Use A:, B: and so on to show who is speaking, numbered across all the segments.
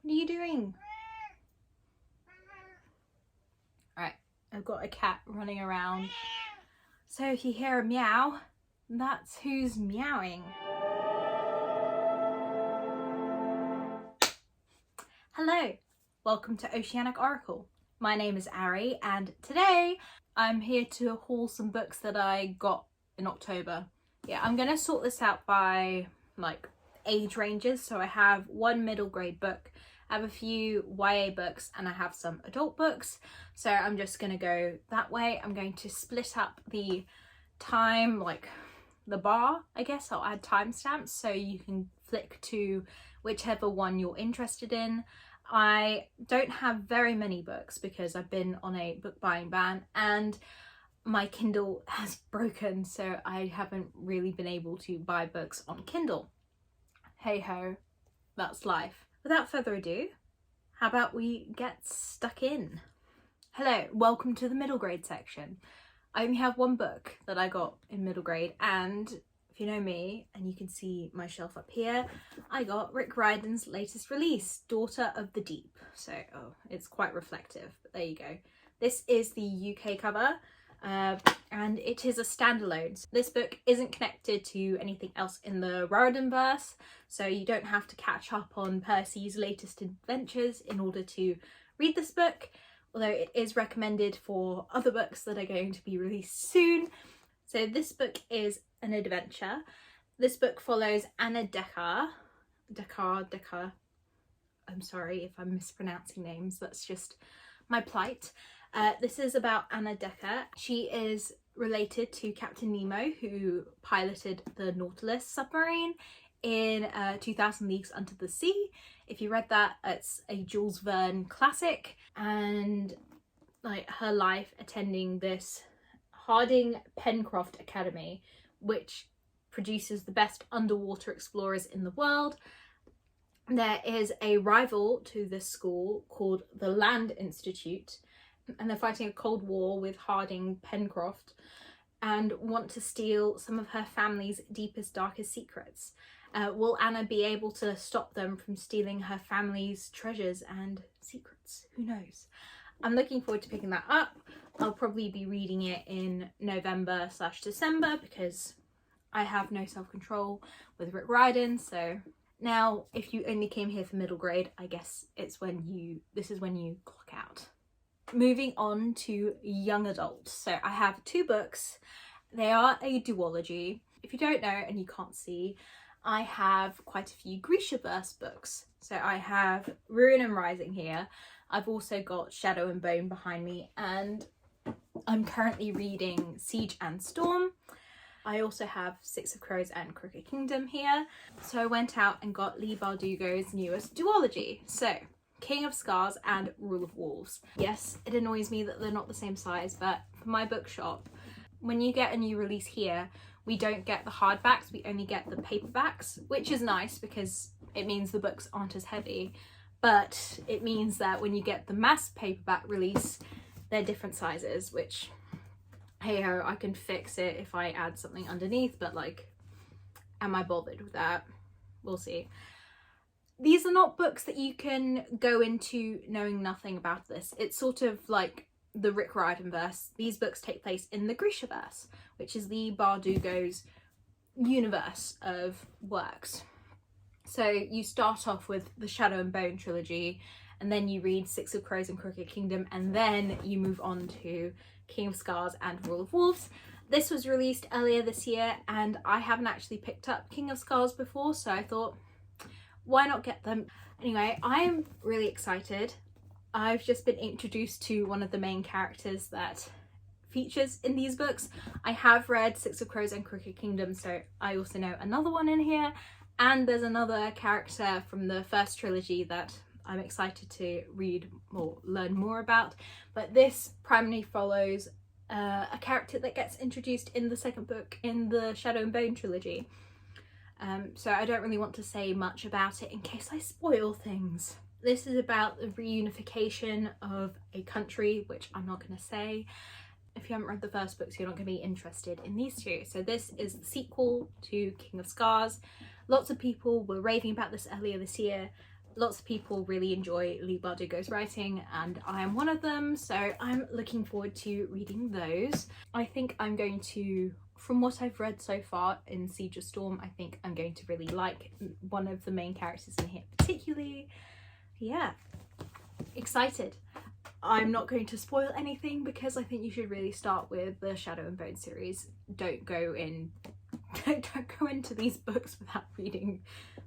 A: What are you doing? Alright, I've got a cat running around. So if you hear a meow, that's who's meowing. Hello, welcome to Oceanic Oracle. My name is Ari and today I'm here to haul some books that I got in October. Yeah, I'm gonna sort this out by like age ranges. So I have one middle grade book, I have a few YA books, and I have some adult books. So I'm just gonna go that way. I'm going to split up the time, like the bar, I guess. I'll add timestamps so you can flick to whichever one you're interested in. I don't have very many books because I've been on a book buying ban and my Kindle has broken, so I haven't really been able to buy books on Kindle. Hey ho, that's life. Without further ado, how about we get stuck in? Hello, welcome to the middle grade section. I only have one book that I got in middle grade, and if you know me, and you can see my shelf up here, I got Rick Riordan's latest release, Daughter of the Deep. So, it's quite reflective, but there you go. This is the UK cover, and it is a standalone. So this book isn't connected to anything else in the Riordanverse, so you don't have to catch up on Percy's latest adventures in order to read this book, although it is recommended for other books that are going to be released soon. So this book is an adventure. This book follows Anna Decker. I'm sorry if I'm mispronouncing names, that's just my plight. This is about Anna Decker. She is related to Captain Nemo, who piloted the Nautilus submarine in 2000 Leagues Under the Sea. If you read that, it's a Jules Verne classic, and like her life attending this Harding Pencroft Academy, which produces the best underwater explorers in the world. There is a rival to this school called the Land Institute, and they're fighting a cold war with Harding Pencroft and want to steal some of her family's deepest, darkest secrets. Will Anna be able to stop them from stealing her family's treasures and secrets? Who knows? I'm looking forward to picking that up. I'll probably be reading it in November/December because I have no self-control with Rick Riordan. So now, if you only came here for middle grade, I guess this is when you clock out. Moving on to young adult. So I have two books. They are a duology. If you don't know and you can't see, I have quite a few Grishaverse books. So I have Ruin and Rising here. I've also got Shadow and Bone behind me, and I'm currently reading Siege and Storm. I also have Six of Crows and Crooked Kingdom here. So I went out and got Leigh Bardugo's newest duology. So King of Scars and Rule of Wolves. Yes, it annoys me that they're not the same size, but for my bookshop, when you get a new release here, we don't get the hardbacks, we only get the paperbacks, which is nice because it means the books aren't as heavy, but it means that when you get the mass paperback release, they're different sizes, which, hey ho, I can fix it if I add something underneath, but like, am I bothered with that? We'll see. These are not books that you can go into knowing nothing about this. It's sort of like the Rick Riordan verse. These books take place in the Grishaverse, which is Leigh Bardugo's universe of works. So you start off with the Shadow and Bone trilogy, and then you read Six of Crows and Crooked Kingdom, and then you move on to King of Scars and Rule of Wolves. This was released earlier this year, and I haven't actually picked up King of Scars before, so I thought, why not get them? Anyway, I'm really excited. I've just been introduced to one of the main characters that features in these books. I have read Six of Crows and Crooked Kingdom, so I also know another one in here, and there's another character from the first trilogy that I'm excited to read or learn more about. But this primarily follows a character that gets introduced in the second book in the Shadow and Bone trilogy. So I don't really want to say much about it in case I spoil things. This is about the reunification of a country, which I'm not going to say. If you haven't read the first books, you're not going to be interested in these two. So this is the sequel to King of Scars. Lots of people were raving about this earlier this year, Lots of people really enjoy Leigh Bardugo's writing, and I am one of them, so I'm looking forward to reading those. I think I'm going to, from what I've read so far in Siege of Storm, I think I'm going to really like one of the main characters in here particularly. Yeah, excited. I'm not going to spoil anything because I think you should really start with the Shadow and Bone series. Don't go into these books without reading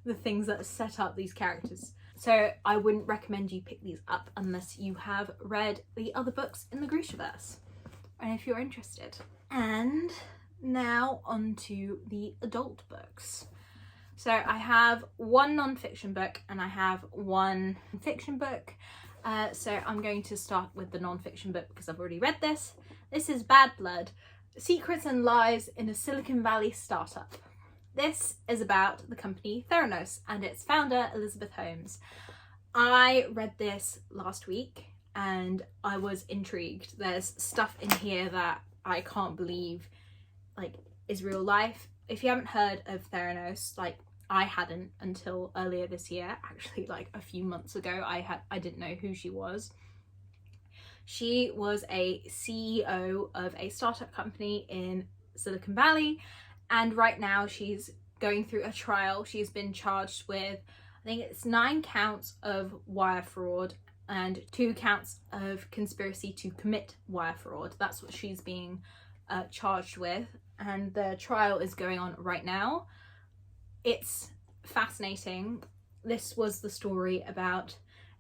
A: the things that set up these characters. So I wouldn't recommend you pick these up unless you have read the other books in the Grishaverse, and if you're interested. And now on to the adult books. So I have one non-fiction book and I have one fiction book. So I'm going to start with the non-fiction book because I've already read this. This is Bad Blood: Secrets and Lies in a Silicon Valley Startup. This is about the company Theranos and its founder Elizabeth Holmes. I read this last week and I was intrigued. There's stuff in here that I can't believe like is real life. If you haven't heard of Theranos, like I hadn't until earlier this year, actually like a few months ago, I didn't know who she was. She was a CEO of a startup company in Silicon Valley, and right now she's going through a trial. She's been charged with, I think it's 9 counts of wire fraud and 2 counts of conspiracy to commit wire fraud. That's what she's being charged with, and the trial is going on right now. It's fascinating. This was the story about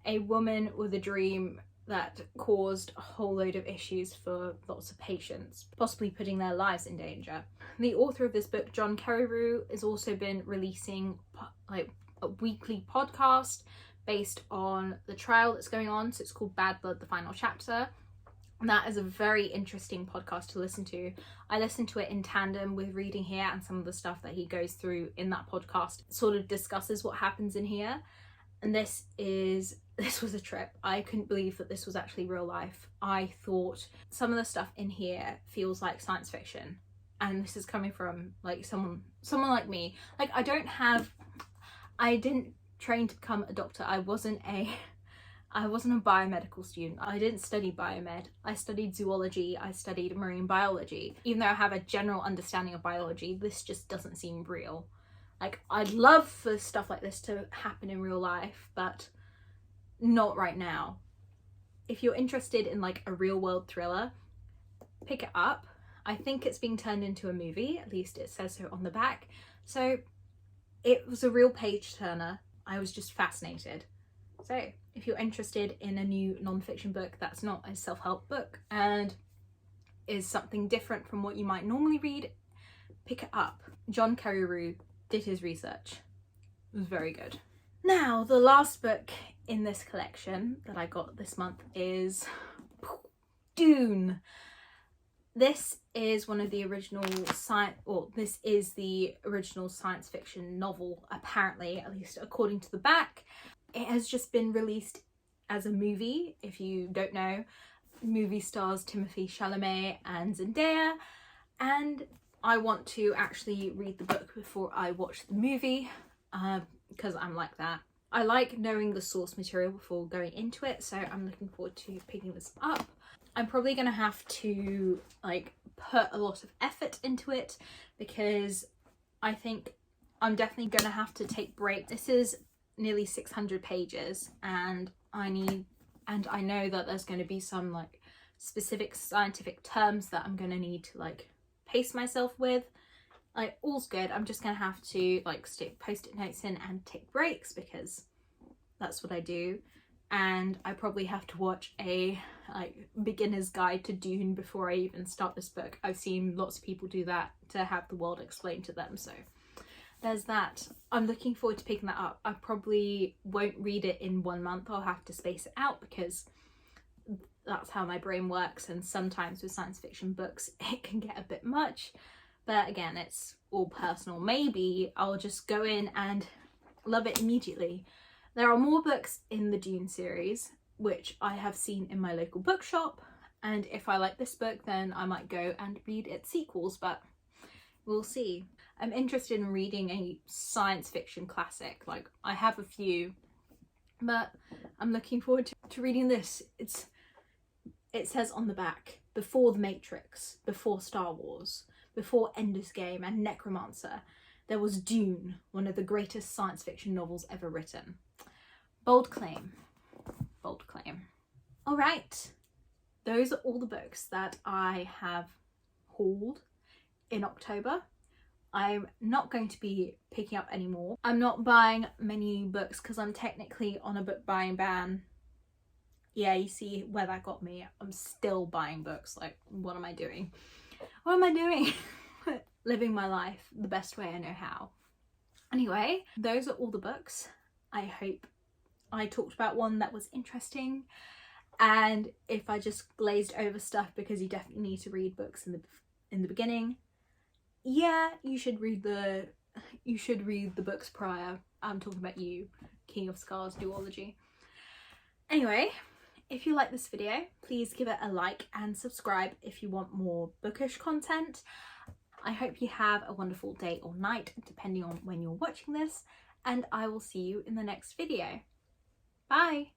A: a woman with a dream that caused a whole load of issues for lots of patients, possibly putting their lives in danger. The author of this book, John Carreyrou, has also been releasing like a weekly podcast based on the trial that's going on. So it's called Bad Blood: The Final Chapter. And that is a very interesting podcast to listen to. I listened to it in tandem with reading here, and some of the stuff that he goes through in that podcast sort of discusses what happens in here. And this was a trip. I couldn't believe that this was actually real life. I thought some of the stuff in here feels like science fiction. And this is coming from like someone like me. Like I didn't train to become a doctor. I wasn't a biomedical student. I didn't study biomed. I studied zoology. I studied marine biology. Even though I have a general understanding of biology, this just doesn't seem real. Like, I'd love for stuff like this to happen in real life, but not right now. If you're interested in like a real world thriller, pick it up. I think it's being turned into a movie, at least it says so on the back. So it was a real page turner. I was just fascinated. So if you're interested in a new non-fiction book that's not a self-help book and is something different from what you might normally read, pick it up. John Carreyrou did his research. It was very good. Now, the last book in this collection that I got this month is Dune. This is one of the original this is the original science fiction novel, apparently, at least according to the back. It has just been released as a movie. If you don't know, movie stars Timothée Chalamet and Zendaya, and I want to actually read the book before I watch the movie because I'm like that. I like knowing the source material before going into it, so I'm looking forward to picking this up. I'm probably gonna have to like put a lot of effort into it because I think I'm definitely gonna have to take breaks. This is nearly 600 pages and I know that there's going to be some like specific scientific terms that I'm going to need to like pace myself with. Like, all's good. I'm just going to have to like stick post-it notes in and take breaks because that's what I do. And I probably have to watch a like beginner's guide to Dune before I even start this book. I've seen lots of people do that to have the world explained to them, so there's that. I'm looking forward to picking that up. I probably won't read it in 1 month. I'll have to space it out because that's how my brain works, and sometimes with science fiction books it can get a bit much, but again, it's all personal. Maybe I'll just go in and love it immediately. There are more books in the Dune series which I have seen in my local bookshop, and if I like this book then I might go and read its sequels, but we'll see. I'm interested in reading a science fiction classic. Like, I have a few, but I'm looking forward to reading this. It says on the back, before The Matrix, before Star Wars, before Ender's Game and Necromancer, there was Dune, one of the greatest science fiction novels ever written. Bold claim. Bold claim. All right, those are all the books that I have hauled in October. I'm not going to be picking up any more. I'm not buying many books because I'm technically on a book buying ban. Yeah, you see where that got me. I'm still buying books. Like, what am I doing? What am I doing? Living my life the best way I know how. Anyway, those are all the books. I hope I talked about one that was interesting, and if I just glazed over stuff because you definitely need to read books in the beginning, yeah, you should read the books prior. I'm talking about you, King of Scars duology. Anyway, if you like this video, please give it a like and subscribe if you want more bookish content. I hope you have a wonderful day or night, depending on when you're watching this, and I will see you in the next video. Bye!